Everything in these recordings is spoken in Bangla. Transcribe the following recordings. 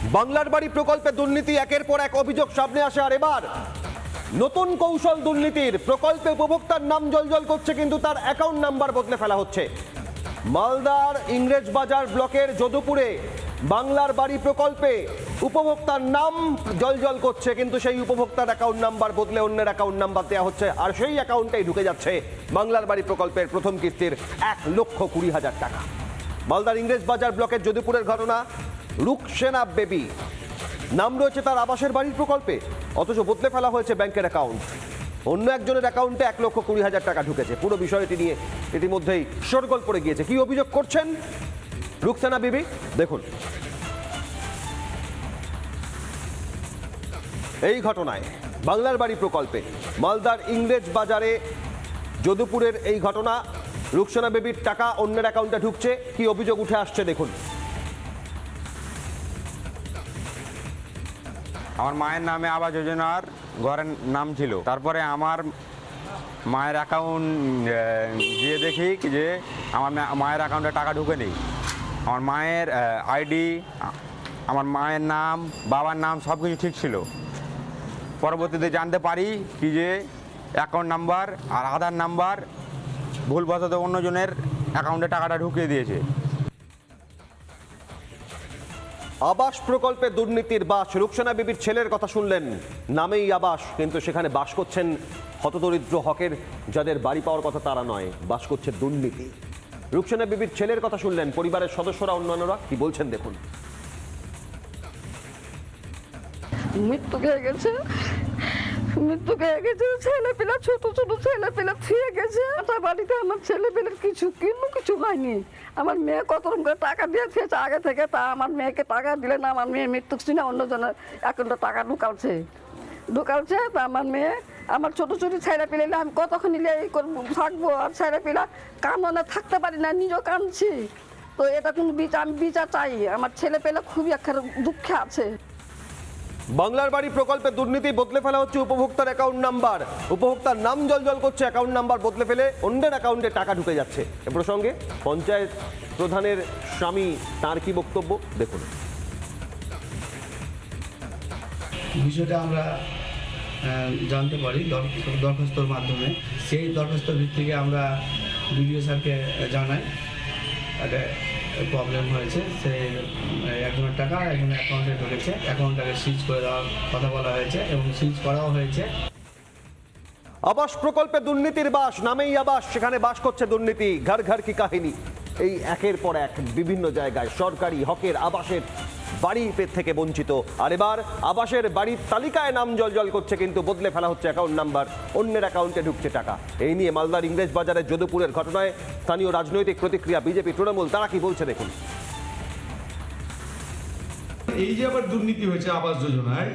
বাংলার বাড়ি প্রকল্পে দুর্নীতি একের পর এক অভিযোগ সামনে আসে। আর এবার নতুন কৌশল দুর্নীতির। প্রকল্পে উপভোক্তার নাম জ্বলজ্বল করছে, কিন্তু তার অ্যাকাউন্ট নাম্বার বদলে ফেলা হচ্ছে। মালদার ইংরেজবাজার ব্লকের যদুপুরে বাংলার বাড়ি প্রকল্পে উপভোক্তার নাম জ্বলজ্বল করছে, কিন্তু সেই উপভোক্তার অ্যাকাউন্ট নাম্বার বদলে অন্যের অ্যাকাউন্ট নাম্বার দেওয়া হচ্ছে। আর সেই অ্যাকাউন্টেই ঢুকে যাচ্ছে বাংলার বাড়ি প্রকল্পের প্রথম কিস্তির 1,20,000 টাকা। মালদার ইংরেজবাজার ব্লকের যদুপুরের ঘটনা। রুকসেনা বেবি নাম রয়েছে তার আবাসের বাড়ির প্রকল্পে, অথচ বদলে ফেলা হয়েছে ব্যাংকের অ্যাকাউন্ট। অন্য একজনের অ্যাকাউন্টে 1,20,000 টাকা ঢুকেছে। পুরো বিষয়টি নিয়ে ইতিমধ্যেই শোরগোল পড়ে গিয়েছে। কি অভিযোগ করছেন রুকসেনা বিবি, দেখুন। এই ঘটনায় বাংলার বাড়ি প্রকল্পে মালদার ইংরেজ বাজারে যদুপুরের এই ঘটনা। রুকসেনা বেবির টাকা অন্যের অ্যাকাউন্টে ঢুকছে। কি অভিযোগ উঠে আসছে দেখুন। আমার মায়ের নামে আবাস যোজনার ঘরের নাম ছিল, তারপরে আমার মায়ের অ্যাকাউন্ট দিয়ে দেখি যে আমার মায়ের অ্যাকাউন্টে টাকা ঢুকে নেই। আমার মায়ের আইডি, আমার মায়ের নাম, বাবার নাম সব কিছু ঠিক ছিল। পরবর্তীতে জানতে পারি কি যে অ্যাকাউন্ট নাম্বার আর আধার নাম্বার ভুলবশত অন্যজনের অ্যাকাউন্টে টাকাটা ঢুকিয়ে দিয়েছে। আবাস প্রকল্পে দুর্নীতির বাস। রুকসেনা বিবির ছেলের কথা শুনলেন, নামেই আবাস, কিন্তু সেখানে বাস করছেন হতদরিদ্র হকের যাদের বাড়ি পাওয়ার কথা তারা নয়, বাস করছে দুর্নীতি। রুকসেনা বিবির ছেলের কথা শুনলেন, পরিবারের সদস্যরা অন্যান্যরা কি বলছেন দেখুন। মৃত্যু হয়ে গেছে, মৃত্যু হয়ে গেছে। ছেলে পেলা ছোট ছোট ছেলে পেলা ছুঁয়ে গেছে। বাড়িতে আমার ছেলে পেলের কিছু হয়নি। আমার মেয়ে কত রকম করে টাকা দিয়ে খেয়েছে আগে থেকে, তা আমার মেয়েকে টাকা দিলে না, আমার মেয়ে মৃত্যু শুনে অন্যজনের অ্যাকাউন্টে টাকা ঢুকাচ্ছে। তা আমার মেয়ে, আমার ছোট ছোট ছেলে পেলে আমি কতক্ষণ নিলে এই করবো থাকবো, আর ছেলে পেলা কান্দনে থাকতে পারি না, নিজেও কাঁদছি। তো এটা কোনো বিচার, আমি বিচার চাই। আমার ছেলে পেলে খুবই একটা দুঃখে আছে। বাংলার বাড়ি প্রকল্পে দুর্নীতি, বদলে ফেলা হচ্ছে উপভোক্তার অ্যাকাউন্ট নাম্বার। উপভোক্তার নাম জ্বলজ্বল করছে, অ্যাকাউন্ট নাম্বার বদলে ফেলে অন্যের অ্যাকাউন্টে টাকা ঢুকে যাচ্ছে। এ প্রসঙ্গে পঞ্চায়েত প্রধানের স্বামী তার কি বক্তব্য দেখুন। বিষয়টা আমরা জানতে পারি দরখাস্তর মাধ্যমে। সেই দরখাস্তর ভিত্তিকে আমরা বিডিও স্যারকে জানাই একটা প্রবলেম হয়েছে। সে একজনের টাকা একজনের অ্যাকাউন্টে ঢুকেছে, অ্যাকাউন্টটাকে সিজ করে দেওয়ার কথা বলা হয়েছে এবং সিজ করাও হয়েছে। আবাস প্রকল্পে দুর্নীতির বাস, নামেই আবাস, সেখানে বাস করছে দুর্নীতি। ঘর ঘর কি কাহিনী। এই একের পর এক বিভিন্ন জায়গায় সরকারি হকের আবাসের বাড়ি থেকে বঞ্চিত। আর এবার আবাসের বাড়ির তালিকায় নাম জ্বলজ্বল করছে, কিন্তু বদলে ফেলা হচ্ছে অ্যাকাউন্ট নাম্বার, অন্যের অ্যাকাউন্টে ঢুকছে টাকা। এই নিয়ে মালদার ইংরেজ বাজারের যদুপুরের ঘটনায় স্থানীয় রাজনৈতিক প্রতিক্রিয়া, বিজেপি তৃণমূল তারা কি বলছে দেখুন। এই যে আবার দুর্নীতি হয়েছে আবাস যোজনায়,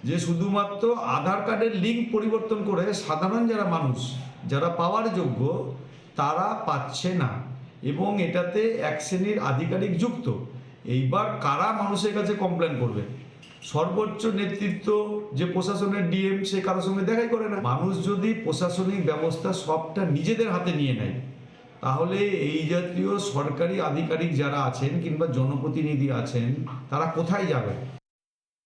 যে শুধুমাত্র আধার কার্ডের লিঙ্ক পরিবর্তন করে সাধারণ যারা মানুষ যারা পাওয়ার যোগ্য তারা পাচ্ছে না, এবং এটাতে এক শ্রেণীর আধিকারিক যুক্ত। এইবার কারা মানুষের কাছে কমপ্লেন করবে? সর্বোচ্চ নেতৃত্ব যে প্রশাসনের ডিএম, সে কারোর সঙ্গে দেখাই করে না। মানুষ যদি প্রশাসনিক ব্যবস্থা সবটা নিজেদের হাতে নিয়ে নেয়, তাহলে এই জাতীয় সরকারি আধিকারিক যারা আছেন কিংবা জনপ্রতিনিধি আছেন তারা কোথায় যাবে?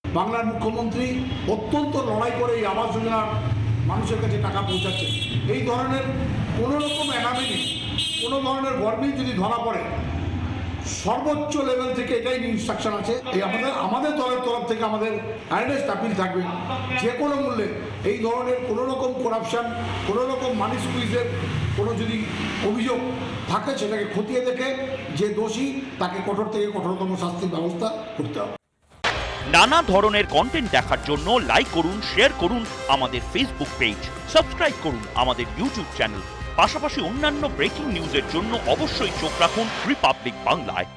বাংলার মুখ্যমন্ত্রী অত্যন্ত লড়াই করে এই আবাস যোজনার মানুষের কাছে টাকা পৌঁছাচ্ছে। এই ধরনের কোনো রকম অ্যানামিনি, কোনো ধরনের গরমিল যদি ধরা পড়ে, সর্বোচ্চ লেভেল থেকে এটাই ইনস্ট্রাকশন আছে। এই আমাদের দলের তরফ থেকে আমাদের অ্যারেস্ট আপিল থাকবে যে কোনো মূল্যে। এই ধরনের কোনো রকম করাপশান, কোনো রকম মানি স্কুইজের কোনো যদি অভিযোগ থাকে, সেটাকে খতিয়ে দেখে যে দোষী তাকে কঠোর থেকে কঠোরতম শাস্তির ব্যবস্থা করতে হবে। নানা ধরনের কন্টেন্ট দেখার জন্য লাইক করুন, শেয়ার করুন আমাদের ফেসবুক পেজ, সাবস্ক্রাইব করুন আমাদের ইউটিউব চ্যানেল। পাশাপাশি অন্যান্য ব্রেকিং নিউজের জন্য অবশ্যই চোখ রাখুন রিপাবলিক বাংলায়।